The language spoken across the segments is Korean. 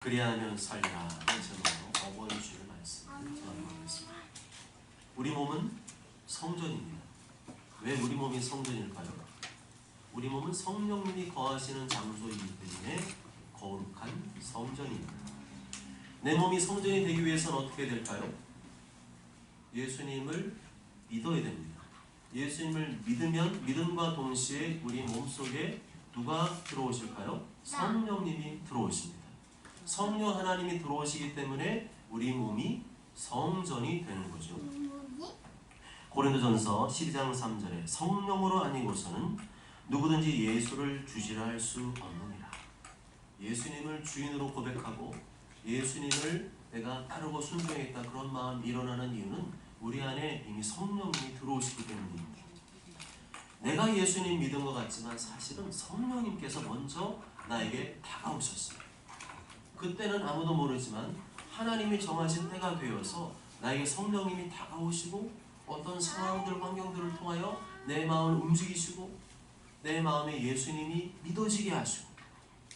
그리하면 살리라 는 제목으로 어버이 주일 말씀을 전하겠습니다. 우리 몸은 성전입니다. 왜 우리 몸이 성전일까요? 우리 몸은 성령님이 거하시는 장소이기 때문에 거룩한 성전입니다. 내 몸이 성전이 되기 위해서는 어떻게 될까요? 예수님을 믿어야 됩니다. 예수님을 믿으면 믿음과 동시에 우리 몸속에 누가 들어오실까요? 성령님이 들어오십니다. 성령 하나님이 들어오시기 때문에 우리 몸이 성전이 되는 거죠. 고린도전서 12장 3절에 성령으로 아니고서는 누구든지 예수를 주시라 할 수 없느니라. 예수님을 주인으로 고백하고 예수님을 내가 따르고 순종했다 그런 마음이 일어나는 이유는 우리 안에 이미 성령님이 들어오시기 때문입니다. 내가 예수님 믿은 것 같지만 사실은 성령님께서 먼저 나에게 다가오셨어요. 그때는 아무도 모르지만 하나님이 정하신 때가 되어서 나에게 성령님이 다가오시고 어떤 상황들, 환경들을 통하여 내 마음을 움직이시고 내 마음에 예수님이 믿어지게 하시고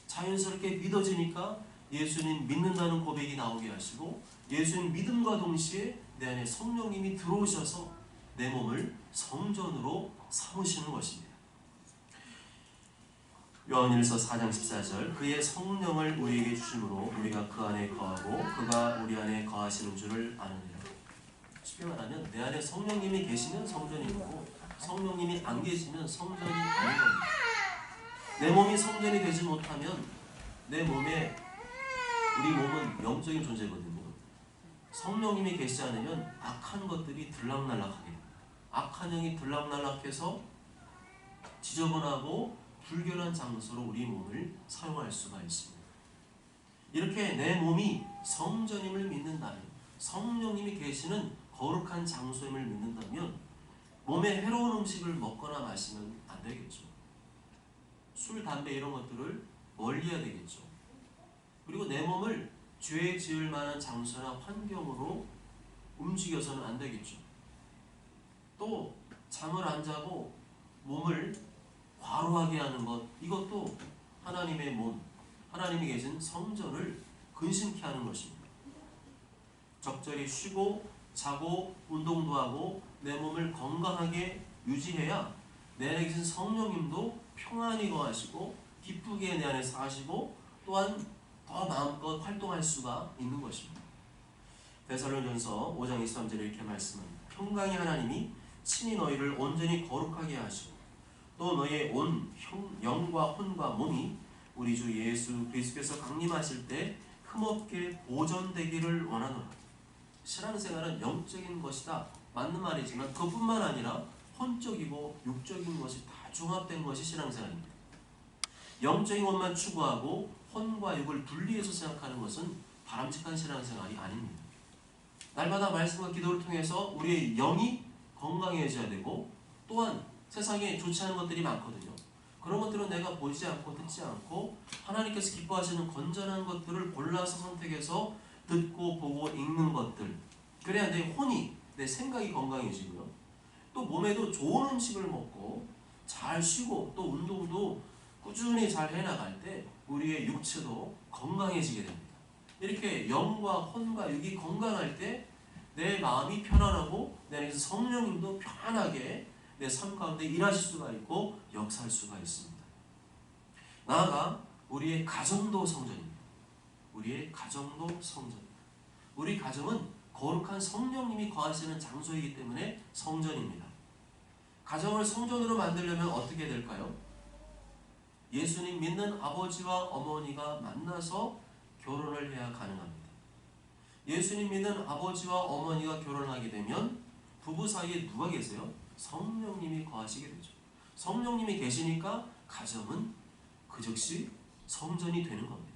자연스럽게 믿어지니까 예수님 믿는다는 고백이 나오게 하시고 예수님 믿음과 동시에 내 안에 성령님이 들어오셔서 내 몸을 성전으로 삼으시는 것입니다. 요한일서 4장 14절 그의 성령을 우리에게 주심으로 우리가 그 안에 거하고 그가 우리 안에 거하시는 줄을 아느니라. 쉽게 말하면 내 안에 성령님이 계시면 성전이고 성령님이 안 계시면 성전이 아닌 겁니다. 내 몸이 성전이 되지 못하면 내 몸에 우리 몸은 영적인 존재거든요. 성령님이 계시지 않으면 악한 것들이 들락날락하게 됩니다. 악한 영이 들락날락해서 지저분하고 불결한 장소로 우리 몸을 사용할 수가 있습니다. 이렇게 내 몸이 성전임을 믿는다면 성령님이 계시는 거룩한 장소임을 믿는다면 몸에 해로운 음식을 먹거나 마시면 안 되겠죠. 술, 담배 이런 것들을 멀리해야 되겠죠. 그리고 내 몸을 죄 지을 만한 장소나 환경으로 움직여서는 안 되겠죠. 또 잠을 안 자고 몸을 과로하게 하는 것, 이것도 하나님의 몸, 하나님이 계신 성전을 근심케 하는 것입니다. 적절히 쉬고 자고 운동도 하고 내 몸을 건강하게 유지해야 내 안에 계신 성령님도 평안히 거하시고 기쁘게 내 안에 사시고 또한 더 마음껏 활동할 수가 있는 것입니다. 데살로니가전서 5장 23절에 이렇게 말씀합니다. 평강의 하나님이 친히 너희를 온전히 거룩하게 하시고 또 너희의 온 영과 혼과 몸이 우리 주 예수 그리스도께서 강림하실 때 흠없게 보존되기를 원하노라. 신앙생활은 영적인 것이다. 맞는 말이지만 그뿐만 아니라 혼적이고 육적인 것이 다 종합된 것이 신앙생활입니다. 영적인 것만 추구하고 혼과 육을 분리해서 생각하는 것은 바람직한 신앙생활이 아닙니다. 날마다 말씀과 기도를 통해서 우리의 영이 건강해져야 되고 또한 세상에 좋지 않은 것들이 많거든요. 그런 것들은 내가 보지 않고 듣지 않고 하나님께서 기뻐하시는 건전한 것들을 골라서 선택해서 듣고 보고 읽는 것들, 그래야 내 혼이, 내 생각이 건강해지고요. 또 몸에도 좋은 음식을 먹고 잘 쉬고 또 운동도 꾸준히 잘 해나갈 때 우리의 육체도 건강해지게 됩니다. 이렇게 영과 혼과 육이 건강할 때 내 마음이 편안하고 내 안에서 성령님도 편안하게 내 삶 가운데 일하실 수가 있고 역사할 수가 있습니다. 나아가 우리의 가정도 성전입니다. 우리의 가정도 성전입니다. 우리 가정은 거룩한 성령님이 거하시는 장소이기 때문에 성전입니다. 가정을 성전으로 만들려면 어떻게 될까요? 예수님 믿는 아버지와 어머니가 만나서 결혼을 해야 가능합니다. 예수님 믿는 아버지와 어머니가 결혼하게 되면 부부 사이에 누가 계세요? 성령님이 거하시게 되죠. 성령님이 계시니까 가정은 그 즉시 성전이 되는 겁니다.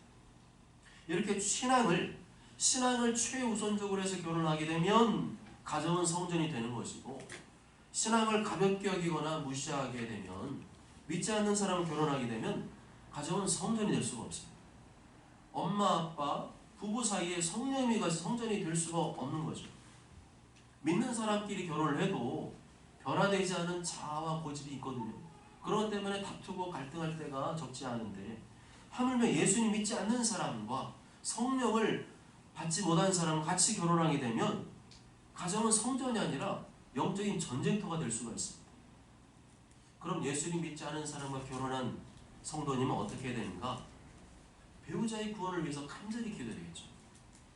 이렇게 신앙을 최우선적으로 해서 결혼하게 되면 가정은 성전이 되는 것이고 신앙을 가볍게 여기거나 무시하게 되면 믿지 않는 사람을 결혼하게 되면 가정은 성전이 될 수가 없습니다. 엄마, 아빠, 부부 사이에 성령님이 가서 성전이 될 수가 없는 거죠. 믿는 사람끼리 결혼을 해도 변화되지 않은 자아와 고집이 있거든요. 그런 것 때문에 다투고 갈등할 때가 적지 않은데 하물며 예수님 믿지 않는 사람과 성령을 받지 못한 사람과 같이 결혼하게 되면 가정은 성전이 아니라 영적인 전쟁터가 될 수가 있습니다. 그럼 예수님 믿지 않은 사람과 결혼한 성도님은 어떻게 해야 되는가? 배우자의 구원을 위해서 간절히 기도해야겠죠.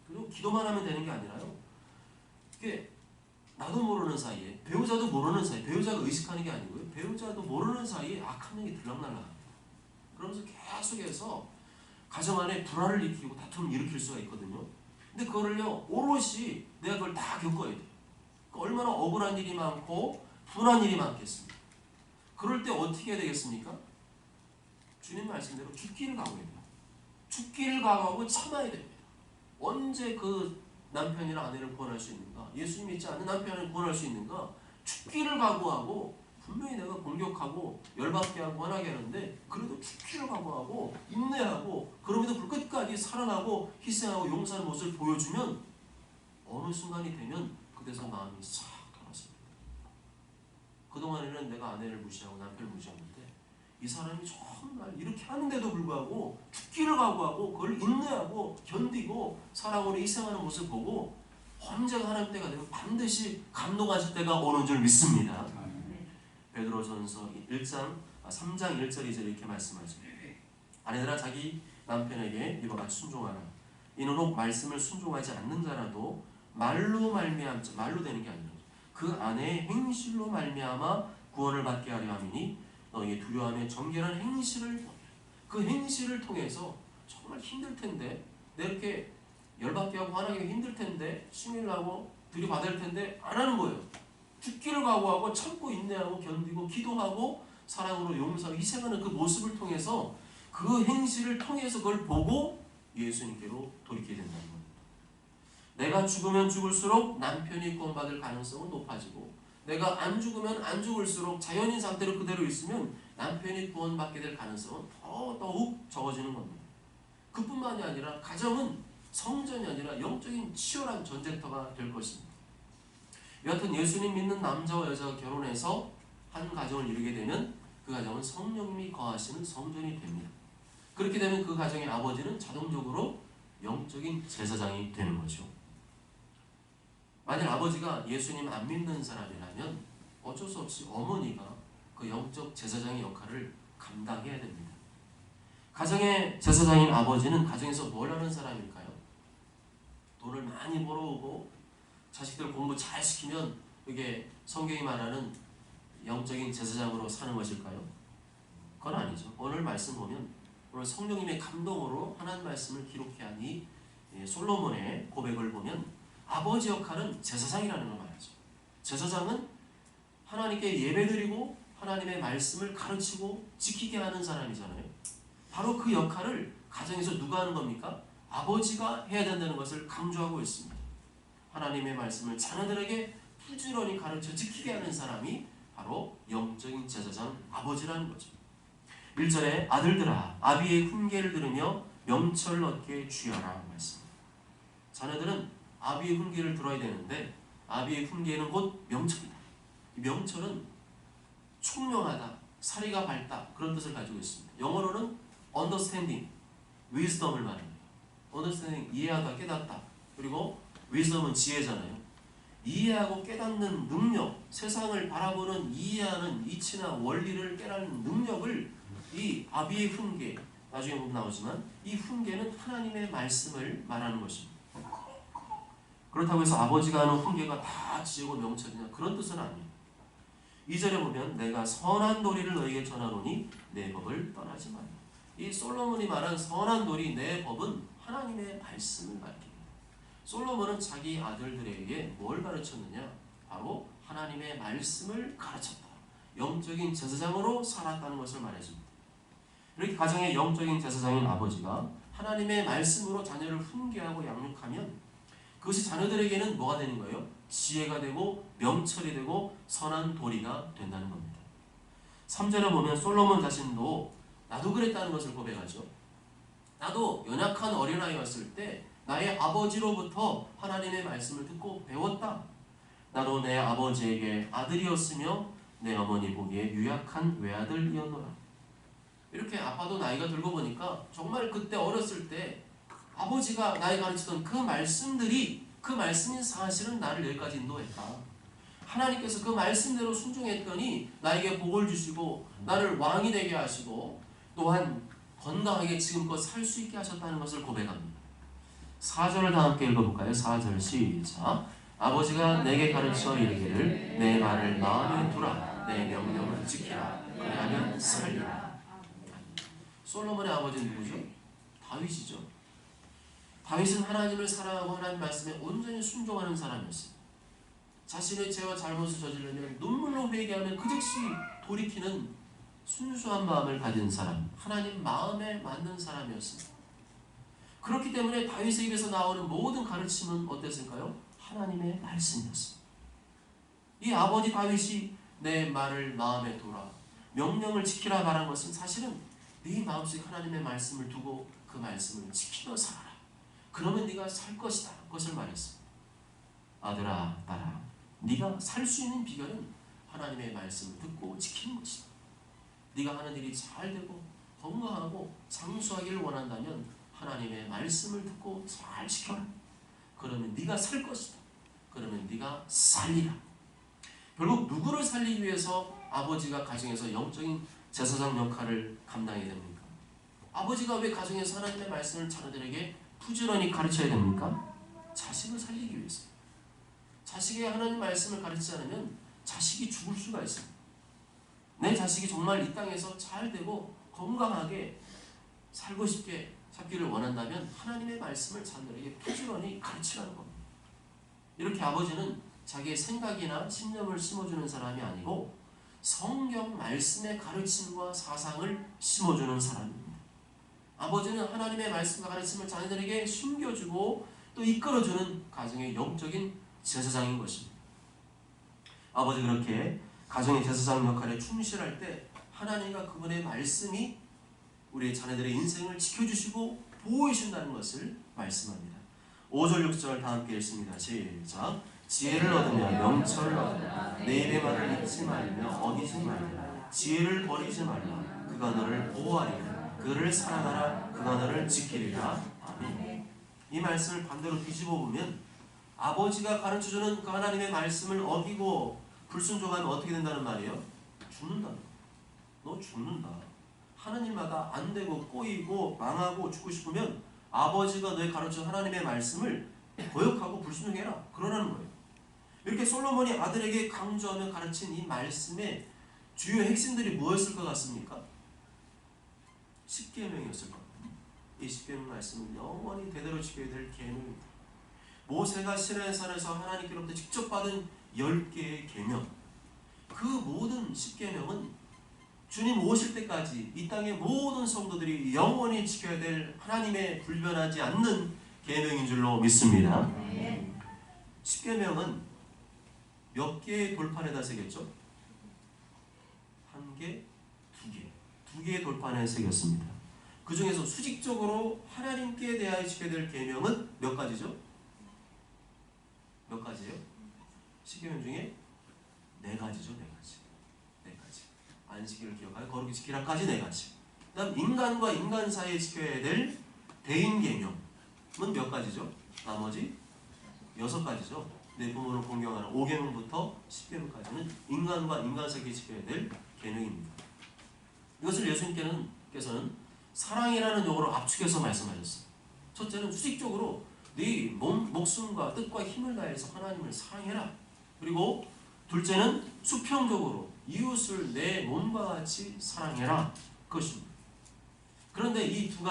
그리고 기도만 하면 되는 게 아니라요. 이게 나도 모르는 사이에, 배우자도 모르는 사이에, 배우자가 의식하는 게 아니고요. 배우자도 모르는 사이에 악한 영이 들락날락합니다. 그러면서 계속해서 가정 안에 불화를 일으키고 다툼을 일으킬 수가 있거든요. 근데 그거를요, 오롯이 내가 그걸 다 겪어야 돼요. 얼마나 억울한 일이 많고 분한 일이 많겠습니까? 그럴 때 어떻게 해야 되겠습니까? 주님 말씀대로 죽기를 각오해야 돼요. 죽기를 각오하고 참아야 됩니다. 언제 그 남편이나 아내를 구원할 수 있는가? 예수님 믿지 않는 남편을 구원할 수 있는가? 죽기를 각오하고, 분명히 내가 공격하고 열받게 하고 화나게 하는데 그래도 죽기를 각오하고 인내하고 그럼에도 끝까지 사랑하고 희생하고 용서하는 모습을 보여주면 어느 순간이 되면 그때서 마음이 싹 돌아섭니다. 그동안에는 내가 아내를 무시하고 남편을 무시하는데 이 사람이 정말 이렇게 하는데도 불구하고 죽기를 각오하고 그걸 인내하고 견디고 사랑으로 희생하는 모습을 보고 언제가 하나님 때가 되면 반드시 감동하실 때가 오는 줄 믿습니다. 베드로전서 3장 1절 2절 이렇게 말씀하죠. 아내들아 자기 남편에게 이와 같이 순종하라. 이는 혹 말씀을 순종하지 않는 자라도 말로 말미암아, 말로 되는 게 아니라 그 아내의 행실로 말미암아 구원을 받게 하려 함이니 너희의 두려워하며 정결한 행실을, 그 행실을 통해서 정말 힘들 텐데, 내 이렇게 열받게 하고 화나게 하기 힘들 텐데, 시민을 하고 들이받을 텐데 안 하는 거예요. 죽기를 각오하고 참고 인내하고 견디고 기도하고 사랑으로 용서하고 희생하는 그 모습을 통해서, 그 행실을 통해서 그걸 보고 예수님께로 돌이키게 된다는 겁니다. 내가 죽으면 죽을수록 남편이 구원받을 가능성은 높아지고, 내가 안 죽으면 안 죽을수록 자연인 상태로 그대로 있으면 남편이 구원받게 될 가능성은 더욱 적어지는 겁니다. 그뿐만이 아니라 가정은 성전이 아니라 영적인 치열한 전쟁터가 될 것입니다. 여하튼 예수님 믿는 남자와 여자가 결혼해서 한 가정을 이루게 되면 그 가정은 성령님이 거하시는 성전이 됩니다. 그렇게 되면 그 가정의 아버지는 자동적으로 영적인 제사장이 되는 거죠. 만약 아버지가 예수님 안 믿는 사람이라면 어쩔 수 없이 어머니가 그 영적 제사장의 역할을 감당해야 됩니다. 가정의 제사장인 아버지는 가정에서 뭘 하는 사람일까요? 돈을 많이 벌어오고 자식들 공부 잘 시키면 이게 성경이 말하는 영적인 제사장으로 사는 것일까요? 그건 아니죠. 오늘 말씀 보면, 오늘 성령님의 감동으로 하나님 말씀을 기록해 한 이 솔로몬의 고백을 보면 아버지 역할은 제사장이라는 걸 말하죠. 제사장은 하나님께 예배드리고 하나님의 말씀을 가르치고 지키게 하는 사람이잖아요. 바로 그 역할을 가정에서 누가 하는 겁니까? 아버지가 해야 된다는 것을 강조하고 있습니다. 하나님의 말씀을 자녀들에게 부지런히 가르쳐 지키게 하는 사람이 바로 영적인 제사장 아버지라는 거죠. 1절에 아들들아 아비의 훈계를 들으며 명철을 얻게 주여라 말씀입니다. 자녀들은 아비의 훈계를 들어야 되는데 아비의 훈계는 곧 명철이다. 명철은 총명하다, 사리가 밝다 그런 뜻을 가지고 있습니다. 영어로는 understanding, wisdom을 말합니다. understanding, 이해하다, 깨닫다. 그리고 wisdom은 지혜잖아요. 이해하고 깨닫는 능력, 세상을 바라보는 이해하는 이치나 원리를 깨닫는 능력을 이 아비의 훈계, 나중에 보면 나오지만 이 훈계는 하나님의 말씀을 말하는 것입니다. 그렇다고 해서 아버지가 하는 훈계가 다 지혜고 명철이냐 그런 뜻은 아니에요. 2절에 보면 내가 선한 도리를 너에게 전하노니 내 법을 떠나지 말라. 이 솔로몬이 말한 선한 도리, 내 법은 하나님의 말씀을 밝힙니다. 솔로몬은 자기 아들들에게 뭘 가르쳤느냐? 바로 하나님의 말씀을 가르쳤다. 영적인 제사장으로 살았다는 것을 말해줍니다. 이렇게 가정의 영적인 제사장인 아버지가 하나님의 말씀으로 자녀를 훈계하고 양육하면 그것이 자녀들에게는 뭐가 되는 거예요? 지혜가 되고 명철이 되고 선한 도리가 된다는 겁니다. 3절에 보면 솔로몬 자신도 나도 그랬다는 것을 고백하죠. 나도 연약한 어린아이였을 때 나의 아버지로부터 하나님의 말씀을 듣고 배웠다. 나도 내 아버지에게 아들이었으며 내 어머니 보기에 유약한 외아들이었노라. 이렇게 아빠도 나이가 들고 보니까 정말 그때 어렸을 때 아버지가 나에게 가르치던 그 말씀들이, 그 말씀이 사실은 나를 여기까지 인도했다. 하나님께서 그 말씀대로 순종했더니 나에게 복을 주시고 나를 왕이 되게 하시고 또한 건강하게 지금껏 살 수 있게 하셨다는 것을 고백합니다. 4절을 다 함께 읽어볼까요? 4절 시작. 아버지가 내게 가르쳐 이르기를 내 말을 마음에 두라, 내 명령을 지키라, 그리하면 살리라. 솔로몬의 아버지는 누구죠? 다윗이죠. 다윗은 하나님을 사랑하고 하나님 말씀에 온전히 순종하는 사람이었어요. 자신의 죄와 잘못을 저지르면 눈물로 회개하면 그 즉시 돌이키는 순수한 마음을 가진 사람, 하나님 마음에 맞는 사람이었습니다. 그렇기 때문에 다윗의 입에서 나오는 모든 가르침은 어땠을까요? 하나님의 말씀이었습니다. 이 아버지 다윗이 내 말을 마음에 두라, 명령을 지키라 말한 것은 사실은 네 마음속에 하나님의 말씀을 두고 그 말씀을 지키며 살아라. 그러면 네가 살 것이다. 그것을 말했습니다. 아들아, 딸아, 네가 살 수 있는 비결은 하나님의 말씀을 듣고 지키는 것이다. 네가 하는 일이 잘 되고 건강하고 장수하기를 원한다면 하나님의 말씀을 듣고 잘 지켜라. 그러면 네가 살 것이다. 그러면 네가 살리라. 결국 누구를 살리기 위해서 아버지가 가정에서 영적인 제사장 역할을 감당해야 됩니까? 아버지가 왜 가정에서 하나님의 말씀을 자녀들에게 부지런히 가르쳐야 됩니까? 자식을 살리기 위해서. 자식에게 하나님 말씀을 가르치지 않으면 자식이 죽을 수가 있습니다. 내 자식이 정말 이 땅에서 잘 되고 건강하게 살고 싶게 살기를 원한다면 하나님의 말씀을 자녀들에게 부지런히 가르치라는 겁니다. 이렇게 아버지는 자기의 생각이나 신념을 심어주는 사람이 아니고 성경 말씀의 가르침과 사상을 심어주는 사람입니다. 아버지는 하나님의 말씀과 가르침을 자녀들에게 숨겨주고 또 이끌어주는 가정의 영적인 제사장인 것입니다. 아버지 그렇게 가정의 제사장 역할에 충실할 때 하나님과 그분의 말씀이 우리 자녀들의 인생을 지켜주시고 보호해 준다는 것을 말씀합니다. 5절 6절 다 함께 읽습니다. 시작. 지혜를 얻으며 명철을 얻으며 내 입의 말을 잊지 말며 어기지 말라. 지혜를 버리지 말라. 그가 너를 보호하리라. 그를 사랑하라. 그가 너를 지키리라. 아멘. 이 말씀을 반대로 뒤집어 보면 아버지가 가르쳐주는 그 하나님의 말씀을 어기고 불순종하면 어떻게 된다는 말이에요? 죽는다. 너 죽는다. 하는 일마다 안 되고 꼬이고 망하고 죽고 싶으면 아버지가 너의 가르쳐 하나님의 말씀을 거역하고 불순종해라. 그러라는 거예요. 이렇게 솔로몬이 아들에게 강조하며 가르친 이 말씀의 주요 핵심들이 무엇일 것 같습니까? 십계명이었을 겁니다. 이 십계명 말씀은 영원히 대대로 지켜야 될 계명입니다. 모세가 시내의 산에서 하나님께로부터 직접 받은 10개의 계명, 그 모든 십계명은 주님 오실 때까지 이 땅의 모든 성도들이 영원히 지켜야 될 하나님의 불변하지 않는 계명인 줄로 믿습니다. 십계명은 몇 개의 돌판에다 새겼죠? 한 개, 두 개의 돌판에 새겼습니다. 그 중에서 수직적으로 하나님께 대하여 지켜야 될 계명은 몇 가지죠? 몇 가지예요? 십계명 중에 4가지죠. 4가지. 안식일을 기억하여 거룩히 지키라까지 4가지. 그다음 인간과 인간 사이에 지켜야 될 대인 계명은 몇 가지죠? 나머지 6가지죠. 내 부모를 공경하는 5계명부터 10계명까지는 인간과 인간 사이에 지켜야 될 계명입니다. 이것을 예수님께서는 사랑이라는 용어로 압축해서 말씀하셨어요. 첫째는 수직적으로 네 목숨과 뜻과 힘을 다해서 하나님을 사랑해라. 그리고 둘째는 수평적으로 이웃을 내 몸과 같이 사랑해라. 그것입니다. 그런데 이 두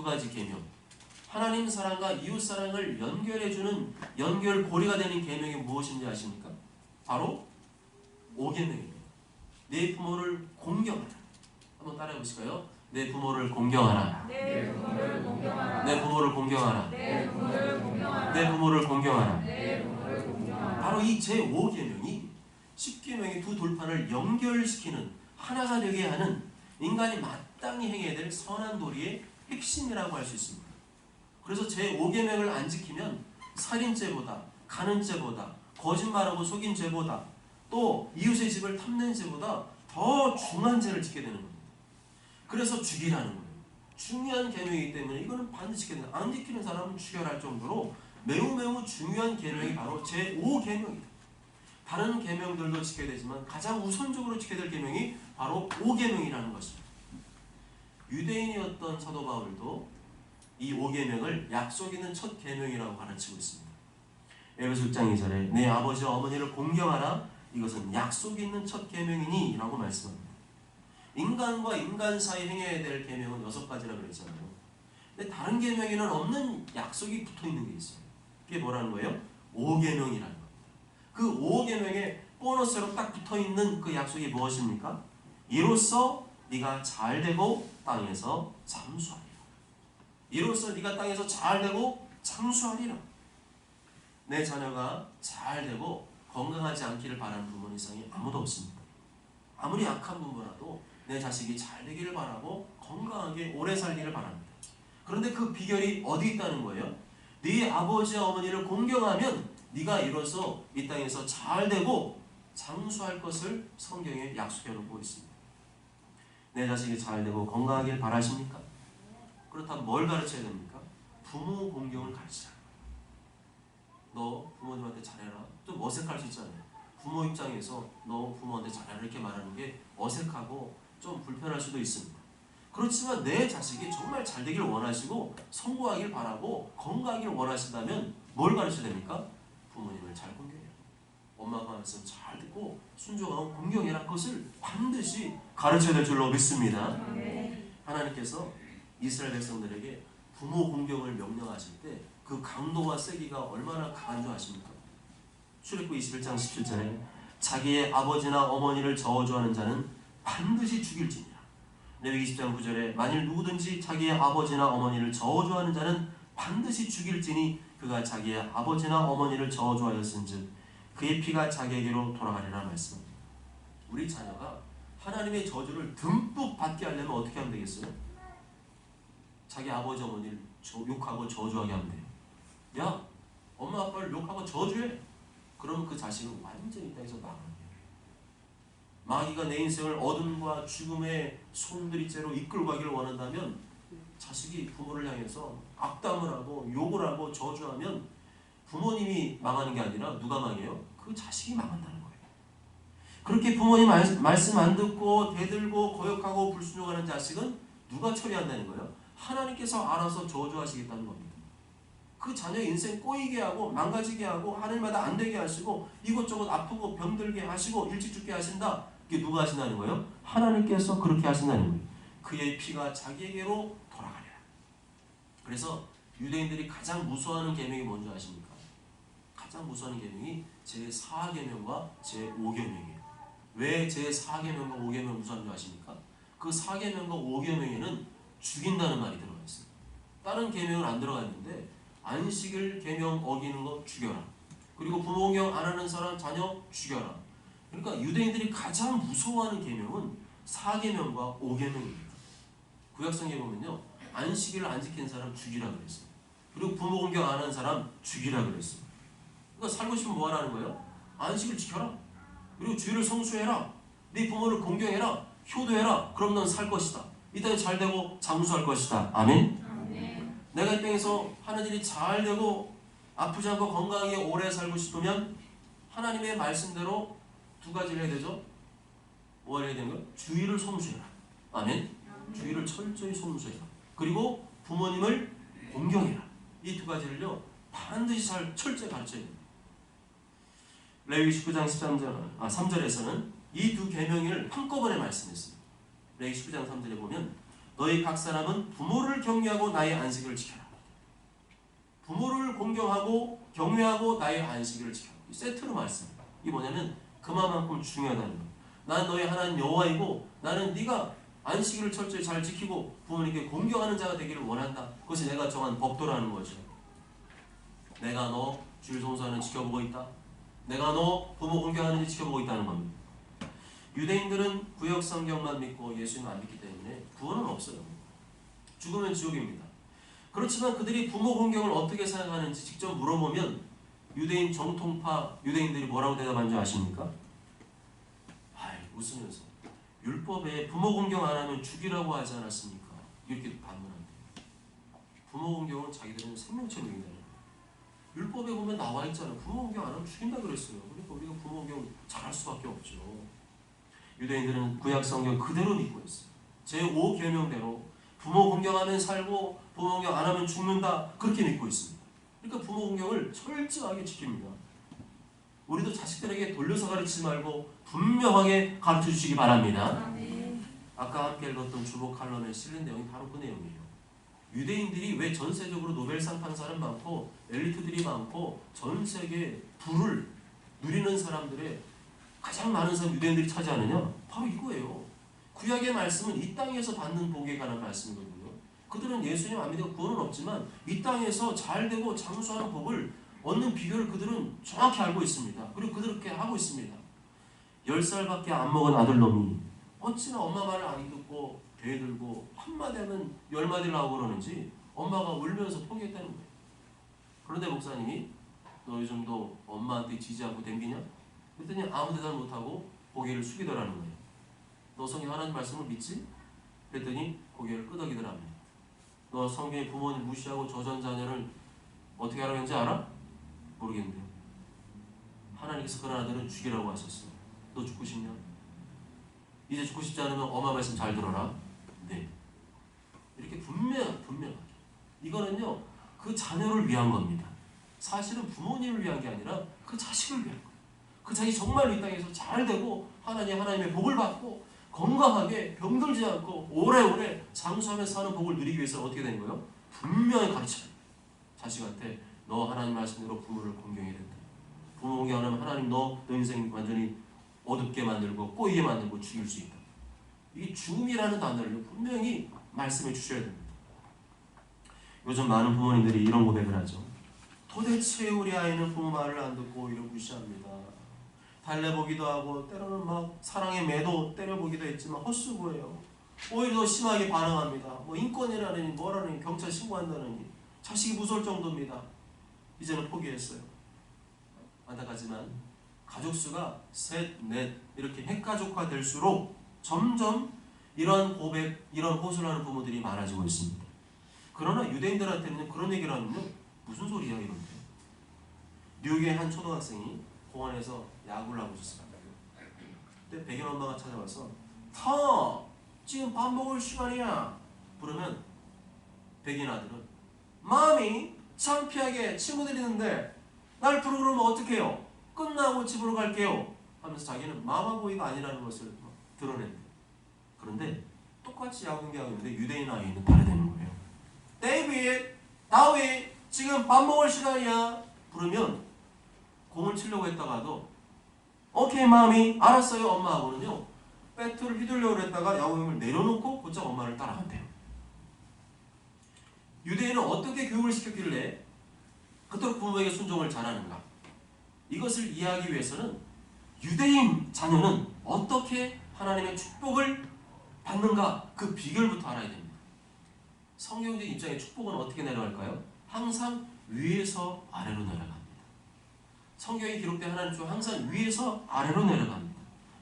가지 계명, 하나님 사랑과 이웃 사랑을 연결해주는 연결고리가 되는 계명이 무엇인지 아십니까? 바로 5계명입니다. 내 부모를 공경하라. 한번 따라해 보실까요? 내 부모를 공경하라. 내 부모를 공경하라. 내 부모를 공경하라. 내 부모를 공경하라. 내 부모를 공경하라. 내 부모를 공경하라. 바로 이 제5계명이 10계명의 두 돌판을 연결시키는 하나가 되게 하는 인간이 마땅히 행해야 될 선한 도리의 핵심이라고 할 수 있습니다. 그래서 제5계명을 안 지키면 살인죄보다, 가는 죄보다, 거짓말하고 속인 죄보다, 또 이웃의 집을 탐낸 죄보다 더 중한 죄를 짓게 되는 겁니다. 그래서 죽이라는 거예요. 중요한 계명이기 때문에 이거는 반드시 지켜야 된다. 안 지키는 사람은 죽여야 할 정도로 매우 중요한 계명이 바로 제5계명이다. 다른 계명들도 지켜야 되지만 가장 우선적으로 지켜야 될 계명이 바로 5계명이라는 것입니다. 유대인이었던 사도 바울도 이 5계명을 약속 있는 첫 계명이라고 가르치고 있습니다. 에베소 6장 2절에 내 아버지와 어머니를 공경하라. 이것은 약속 있는 첫 계명이니 라고 말씀합니다. 인간과 인간 사이 행해야 될 계명은 6가지라고 그랬잖아요. 근데 다른 계명에는 없는 약속이 붙어있는 게 있어요. 그게 뭐라는 거예요? 5계명이라는 겁니다. 그 5계명에 보너스로 딱 붙어있는 그 약속이 무엇입니까? 이로써 네가 잘되고 땅에서 장수하리라. 이로써 네가 땅에서 잘되고 장수하리라. 내 자녀가 잘되고 건강하지 않기를 바라는 부모는 이 세상에 아무도 없습니다. 아무리 약한 부모라도 내 자식이 잘되기를 바라고 건강하게 오래 살기를 바랍니다. 그런데 그 비결이 어디 있다는 거예요? 네 아버지와 어머니를 공경하면 네가 이로써 이 땅에서 잘되고 장수할 것을 성경에 약속해 놓고 있습니다. 내 자식이 잘되고 건강하길 바라십니까? 그렇다면 뭘 가르쳐야 됩니까? 부모 공경을 가르치라. 너 부모님한테 잘해라. 좀 어색할 수 있잖아요. 부모 입장에서 너 부모한테 잘해라 이렇게 말하는 게 어색하고 좀 불편할 수도 있습니다. 그렇지만 내 자식이 정말 잘되길 원하시고 성공하길 바라고 건강하길 원하신다면 뭘 가르쳐야 됩니까? 부모님을 잘 공경해라. 엄마가 말씀 잘 듣고 순종하고 공경해라. 그것을 반드시 가르쳐야 될 줄로 믿습니다. 하나님께서 이스라엘 백성들에게 부모 공경을 명령하실 때 그 강도와 세기가 얼마나 강한 줄 아십니까? 출애굽기 21장 17절에 자기의 아버지나 어머니를 저주하는 자는 반드시 죽일지니라. 레위기 20장 9절에 만일 누구든지 자기의 아버지나 어머니를 저주하는 자는 반드시 죽일지니 그가 자기의 아버지나 어머니를 저주하였은즉 그의 피가 자기에게로 돌아가리라 말씀합니다. 우리 자녀가 하나님의 저주를 듬뿍 받게 하려면 어떻게 하면 되겠어요? 자기 아버지 어머니를 욕하고 저주하게 하면 돼요. 야, 엄마 아빠를 욕하고 저주해. 그러면 그 자식은 완전히 이 땅에서 망하는 거예요. 마귀가 내 인생을 어둠과 죽음의 송두리째로 이끌고 가기를 원한다면 자식이 부모를 향해서 악담을 하고 욕을 하고 저주하면 부모님이 망하는 게 아니라 누가 망해요? 그 자식이 망한다는 거예요. 그렇게 부모님 말씀 안 듣고 대들고 거역하고 불순종하는 자식은 누가 처리한다는 거예요? 하나님께서 알아서 저주하시겠다는 겁니다. 그 자녀의 인생 꼬이게 하고 망가지게 하고 하늘마다 안 되게 하시고 이것저것 아프고 병들게 하시고 일찍 죽게 하신다. 이게 누가 하신다는 거예요? 하나님께서 그렇게 하신다는 거예요. 그의 피가 자기에게로 돌아가리라. 그래서 유대인들이 가장 무서워하는 계명이 뭔지 아십니까? 가장 무서워하는 계명이 제4계명과 제5계명이에요. 왜 제4계명과 5계명을 무서워하는 줄 아십니까? 그 4계명과 5계명에는 죽인다는 말이 들어가 있어요. 다른 계명은 안 들어가 있는데 안식일 계명 어기는 거 죽여라. 그리고 부모 공경 안 하는 사람 자녀 죽여라. 그러니까 유대인들이 가장 무서워하는 계명은 4계명과 5계명입니다. 구약성경에 보면요. 안식일을 안 지키는 사람 죽이라 그랬어요. 그리고 부모 공경 안 하는 사람 죽이라 그랬어요. 그러니까 살고 싶으면 뭐 하라는 거예요? 안식일 지켜라. 그리고 주일을 성수해라. 네 부모를 공경해라. 효도해라. 그럼 넌 살 것이다. 이 땅에 잘되고 장수할 것이다. 아멘? 내가 이 땅에서 하는 일이 잘되고 아프지 않고 건강하게 오래 살고 싶으면 하나님의 말씀대로 2가지를 해야 되죠. 뭐 해야 되는 거예요? 주의를 성수해라. 아멘? 주의를 철저히 성수해라. 그리고 부모님을 공경해라. 이 2가지를요 반드시 잘 철저히 가르쳐야 됩니다. 레위기 19장 3절에서는 이 2계명을 한꺼번에 말씀했습니다. 레위기 19장 3절에 보면 너희 각 사람은 부모를 경외하고 나의 안식일을 지켜라. 부모를 공경하고 경외하고 나의 안식일을 지켜라. 이 세트로 말씀합니다. 이게 뭐냐면 그만큼 중요하다는 거예요. 난 너희 하나님 여호와이고 나는 네가 안식일을 철저히 잘 지키고 부모님께 공경하는 자가 되기를 원한다. 그것이 내가 정한 법도라는 거죠. 내가 너 주일 성수하는 지켜보고 있다. 내가 너 부모 공경하는지 지켜보고 있다는 겁니다. 유대인들은 구약 성경만 믿고 예수님 안 믿기 때문에 구원은 없어요. 죽으면 지옥입니다. 그렇지만 그들이 부모 공경을 어떻게 생각하는지 직접 물어보면 유대인 정통파 유대인들이 뭐라고 대답하는지 아십니까? 웃으면서 율법에 부모 공경 안 하면 죽이라고 하지 않았습니까? 이렇게 반문한대요. 부모 공경은 자기들은 생명처럼 여긴다는 거예요. 율법에 보면 나와 있잖아요. 부모 공경 안 하면 죽인다 그랬어요. 그러니까 우리가 부모 공경 잘할 수밖에 없죠. 유대인들은 구약 성경 그대로 믿고 있어요. 제5계명대로 부모 공경하면 살고 부모 공경 안 하면 죽는다 그렇게 믿고 있습니다. 그러니까 부모 공경을 철저하게 지킵니다. 우리도 자식들에게 돌려서 가르치지 말고 분명하게 가르쳐 주시기 바랍니다. 아까 함께 읽었던 주보 칼럼에 실린 내용이 바로 그 내용이에요. 유대인들이 왜 전 세계적으로 노벨상 탄 사람 많고 엘리트들이 많고 전 세계 부를 누리는 사람들의 가장 많은 사람 유대인들이 차지하느냐? 바로 이거예요. 구약의 말씀은 이 땅에서 받는 복에 관한 말씀이거든요. 그들은 예수님 안 믿고 구원은 없지만 이 땅에서 잘 되고 장수하는 법을 얻는 비결을 그들은 정확히 알고 있습니다. 그리고 그렇게 하고 있습니다. 10살밖에 안 먹은 아들놈이 어찌나 엄마 말을 안 듣고 대들고 한마디 하면 10마디를 하고 그러는지 엄마가 울면서 포기했다는 거예요. 그런데 목사님이 너 요즘도 엄마한테 지지하고 댕기냐? 그랬더니 아무 대답 못하고 고개를 숙이더라는 거예요. 너 성경 하나님 말씀을 믿지? 그랬더니 고개를 끄덕이더랍니다. 너 성경에 부모님 무시하고 저전 자녀를 어떻게 하라고 했는지 알아? 모르겠는데요. 하나님께서 그런 아들은 죽이라고 하셨어. 너 죽고 싶냐? 이제 죽고 싶지 않으면 엄마 말씀 잘 들어라. 네. 이렇게 분명하게. 이거는요, 그 자녀를 위한 겁니다. 사실은 부모님을 위한 게 아니라 그 자식을 위한 거예요. 그 자식이 정말로 이 땅에서 잘 되고 하나님의 복을 받고 건강하게 병들지 않고 오래오래 장수하면서 사는 복을 누리기 위해서 어떻게 된 거예요? 분명히 가르쳐요. 자식한테 너 하나님 말씀대로 부모를 공경해야 된다. 부모 공경 안 하면 하나님 너 인생 완전히 어둡게 만들고 꼬이게 만들고 죽일 수 있다. 이 죽음이라는 단어를 분명히 말씀해 주셔야 됩니다. 요즘 많은 부모님들이 이런 고백을 하죠. 도대체 우리 아이는 부모 말을 안 듣고 오히려 무시합니다. 달래보기도 하고 때로는 막 사랑의 매도 때려보기도 했지만 헛수고해요. 오히려 더 심하게 반응합니다. 뭐 인권이라느니 뭐라느니 경찰 신고한다느니 자식이 무서울 정도입니다. 이제는 포기했어요. 안타깝지만 가족수가 셋, 넷 이렇게 핵가족화 될수록 점점 이런 고백, 이런 호소를 하는 부모들이 많아지고 있습니다. 그러나 유대인들한테는 그런 얘기를 하면요. 무슨 소리야 이런데. 뉴욕의 한 초등학생이 공원에서 야구를 하고 있었습니다. 그때 백인 엄마가 찾아와서 터! 지금 밥 먹을 시간이야! 부르면 백인 아들은 마미! 창피하게 친구들이 있는데 날 부르고 그러면 어떡해요? 끝나고 집으로 갈게요. 하면서 자기는 마마보이가 아니라는 것을 드러낸대요. 그런데 똑같이 야구 경기하고 있는데 유대인 아이는 다르다는 거예요. 데이빗! 다윗! 지금 밥 먹을 시간이야! 부르면 공을 치려고 했다가도 오케이 마미 알았어요 엄마하고는요 배트를 휘둘려고 했다가 야구공을 내려놓고 곧장 엄마를 따라간대요. 유대인은 어떻게 교육을 시켰길래 그토록 부모에게 순종을 잘하는가? 이것을 이해하기 위해서는 유대인 자녀는 어떻게 하나님의 축복을 받는가 그 비결부터 알아야 됩니다. 성경적 입장에 축복은 어떻게 내려갈까요? 항상 위에서 아래로 내려갑니다. 성경에 기록된 하나님 중 항상 위에서 아래로 내려갑니다.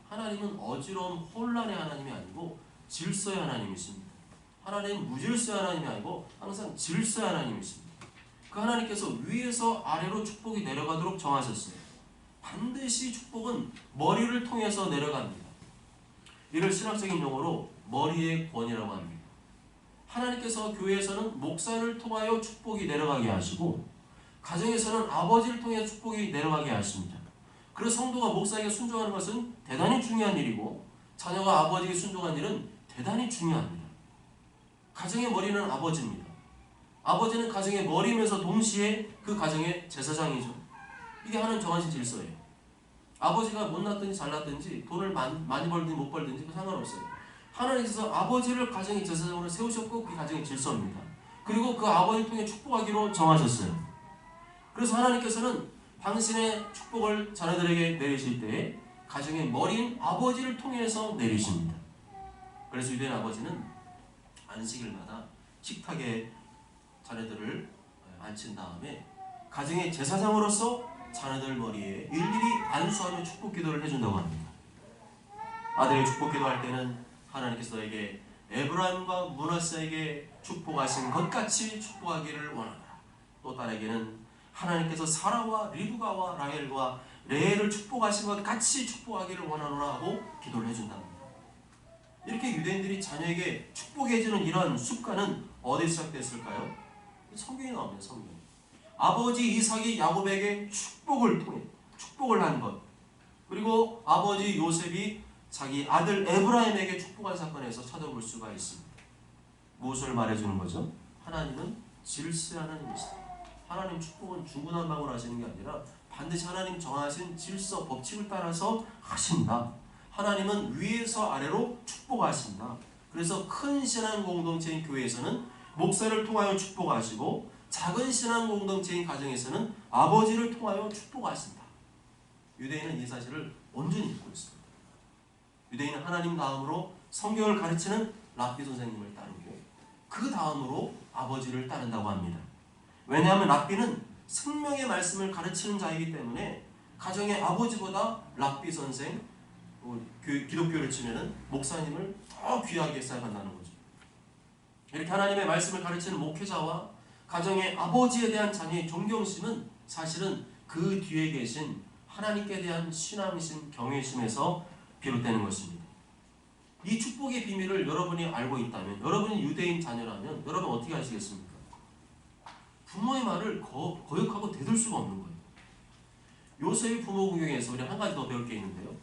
하나님은 어지러운 혼란의 하나님이 아니고 질서의 하나님이십니다. 하나님은 무질서의 하나님이 아니고 항상 질서의 하나님이십니다. 그 하나님께서 위에서 아래로 축복이 내려가도록 정하셨어요. 반드시 축복은 머리를 통해서 내려갑니다. 이를 신학적인 용어로 머리의 권이라고 합니다. 하나님께서 교회에서는 목사를 통하여 축복이 내려가게 하시고 가정에서는 아버지를 통해 축복이 내려가게 하십니다. 그래서 성도가 목사에게 순종하는 것은 대단히 중요한 일이고 자녀가 아버지에게 순종하는 일은 대단히 중요합니다. 가정의 머리는 아버지입니다. 아버지는 가정의 머리면서 동시에 그 가정의 제사장이죠. 이게 하나님 정하신 질서예요. 아버지가 못났든지 잘났든지 돈을 많이 벌든지 못 벌든지 상관없어요. 하나님께서 아버지를 가정의 제사장으로 세우셨고 그 가정의 질서입니다. 그리고 그 아버지를 통해 축복하기로 정하셨어요. 그래서 하나님께서는 당신의 축복을 자녀들에게 내리실 때 가정의 머리인 아버지를 통해서 내리십니다. 그래서 유대인 아버지는 안식일마다 식탁에 자녀들을 앉힌 다음에 가정의 제사장으로서 자녀들 머리에 일일이 안수하며 축복 기도를 해준다고 합니다. 아들에게 축복 기도할 때는 하나님께서 너에게 에브라임과 므낫세에게 축복하신 것 같이 축복하기를 원하노라. 또 딸에게는 하나님께서 사라와 리브가와 라헬과 레헬을 축복하신 것 같이 축복하기를 원하노라 하고 기도를 해준답니다. 이렇게 유대인들이 자녀에게 축복해주는 이러한 습관은 어디서 시작됐을까요? 성경에 나옵니다. 성경. 아버지 이삭이 야곱에게 축복을 통해 축복을 한 것, 그리고 아버지 요셉이 자기 아들 에브라임에게 축복한 사건에서 찾아볼 수가 있습니다. 무엇을 말해주는 거죠? 하나님은 질서 하나님이시다. 하나님 축복은 중구난방으로 하시는 게 아니라 반드시 하나님 정하신 질서 법칙을 따라서 하신다. 하나님은 위에서 아래로 축복하신다. 그래서 큰 신앙 공동체인 교회에서는 목사를 통하여 축복하시고 작은 신앙 공동체인 가정에서는 아버지를 통하여 축복하신다. 유대인은 이 사실을 온전히 믿고 있습니다. 유대인은 하나님 다음으로 성경을 가르치는 랍비 선생님을 따르고 그 다음으로 아버지를 따른다고 합니다. 왜냐하면 랍비는 생명의 말씀을 가르치는 자이기 때문에 가정의 아버지보다 랍비 선생, 기독교를 치면은 목사님을 더 귀하게 생각한다는 거죠. 이렇게 하나님의 말씀을 가르치는 목회자와 가정의 아버지에 대한 자녀의 존경심은 사실은 그 뒤에 계신 하나님께 대한 신앙심, 경외심에서 비롯되는 것입니다. 이 축복의 비밀을 여러분이 알고 있다면, 여러분이 유대인 자녀라면 여러분 어떻게 하시겠습니까? 부모의 말을 거역하고 대들 수가 없는 거예요. 요셉의 부모 구경에서 우리 한 가지 더 배울 게 있는데요.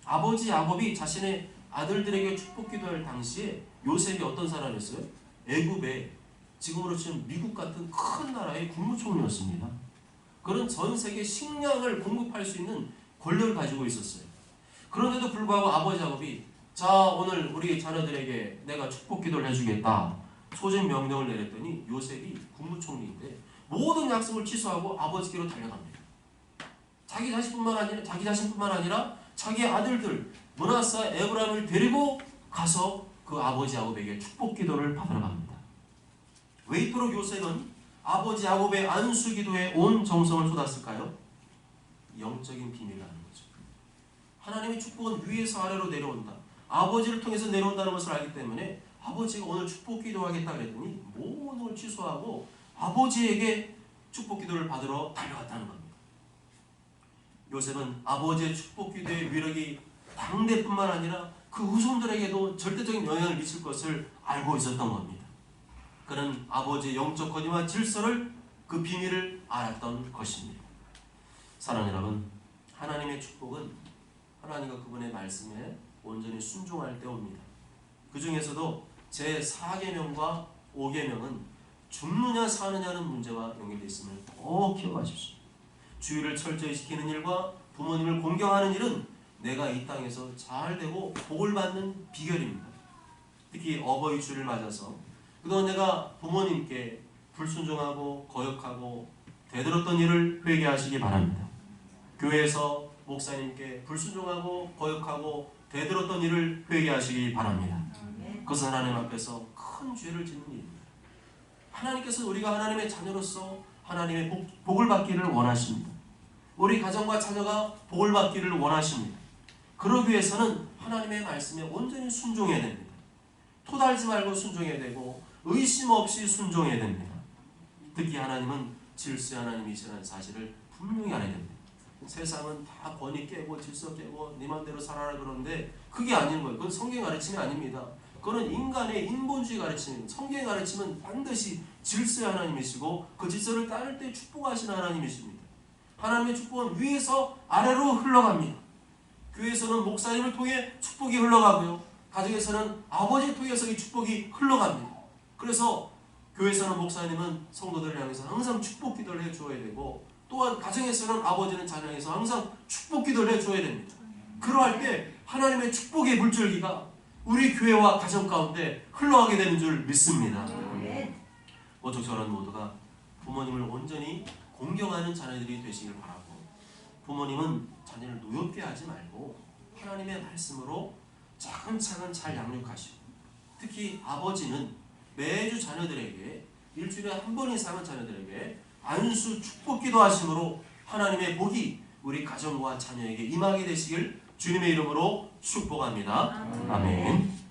아버지 야곱이 자신의 아들들에게 축복 기도할 당시에 요셉이 어떤 사람이었어요? 애굽의 지금으로 치면 미국 같은 큰 나라의 국무총리였습니다. 그런 전 세계 식량을 공급할 수 있는 권력을 가지고 있었어요. 그런데도 불구하고 아버지 야곱이 자 오늘 우리 자녀들에게 내가 축복 기도를 해주겠다 소집 명령을 내렸더니 요셉이 국무총리인데 모든 약속을 취소하고 아버지께로 달려갑니다. 자기 자신뿐만 아니라 자기 아들들 므낫세, 에브라임을 데리고 가서 그 아버지 야곱에게 축복 기도를 받으러 갑니다. 왜 이토록 요셉은 아버지 야곱의 안수 기도에 온 정성을 쏟았을까요? 영적인 비밀이라는 거죠. 하나님의 축복은 위에서 아래로 내려온다. 아버지를 통해서 내려온다는 것을 알기 때문에 아버지가 오늘 축복 기도하겠다 그랬더니 모든 걸 취소하고 아버지에게 축복 기도를 받으러 달려갔다는 겁니다. 요셉은 아버지의 축복 기도의 위력이 당대뿐만 아니라 그 후손들에게도 절대적인 영향을 미칠 것을 알고 있었던 겁니다. 그는 아버지의 영적 권위와 질서를 그 비밀을 알았던 것입니다. 사랑하는 여러분, 하나님의 축복은 하나님과 그분의 말씀에 온전히 순종할 때 옵니다. 그 중에서도 제4계명과 5계명은 죽느냐 사느냐는 문제와 연결되어 있음을 꼭 기억하십시오. 주의를 철저히 지키는 일과 부모님을 공경하는 일은 내가 이 땅에서 잘되고 복을 받는 비결입니다. 특히 어버이 주를 맞아서 그동안 내가 부모님께 불순종하고 거역하고 대들었던 일을 회개하시기 바랍니다. 교회에서 목사님께 불순종하고 거역하고 대들었던 일을 회개하시기 바랍니다. 그것은 하나님 앞에서 큰 죄를 짓는 일입니다. 하나님께서 우리가 하나님의 자녀로서 하나님의 복을 받기를 원하십니다. 우리 가정과 자녀가 복을 받기를 원하십니다. 그러기 위해서는 하나님의 말씀에 온전히 순종해야 됩니다. 토달지 말고 순종해야 되고 의심 없이 순종해야 됩니다. 특히 하나님은 질서의 하나님이시라는 사실을 분명히 알아야 됩니다. 세상은 다 권위 깨고 질서 깨고 네 맘대로 살아라 그러는데 그게 아닌 거예요. 그건 성경의 가르침이 아닙니다. 그건 인간의 인본주의 가르침입니다. 성경의 가르침은 반드시 질서의 하나님이시고 그 질서를 따를 때 축복하시는 하나님이십니다. 하나님의 축복은 위에서 아래로 흘러갑니다. 교회에서는 목사님을 통해 축복이 흘러가고요. 가정에서는 아버지를 통해서 이 축복이 흘러갑니다. 그래서 교회에서는 목사님은 성도들을 향해서 항상 축복 기도를 해줘야 되고 또한 가정에서는 아버지는 자녀에서 항상 축복 기도를 해줘야 됩니다. 그러할 때 하나님의 축복의 물줄기가 우리 교회와 가정 가운데 흘러가게 되는 줄 믿습니다. 모쪼 저런 모두가 부모님을 온전히 공경하는 자녀들이 되시길 바라고 부모님은 자녀를 노엽게 하지 말고 하나님의 말씀으로 차근차근 잘 양육하시고 특히 아버지는 매주 자녀들에게 일주일에 한 번 이상은 자녀들에게 안수 축복 기도하심으로 하나님의 복이 우리 가정과 자녀에게 임하게 되시길 주님의 이름으로 축복합니다. 아멘.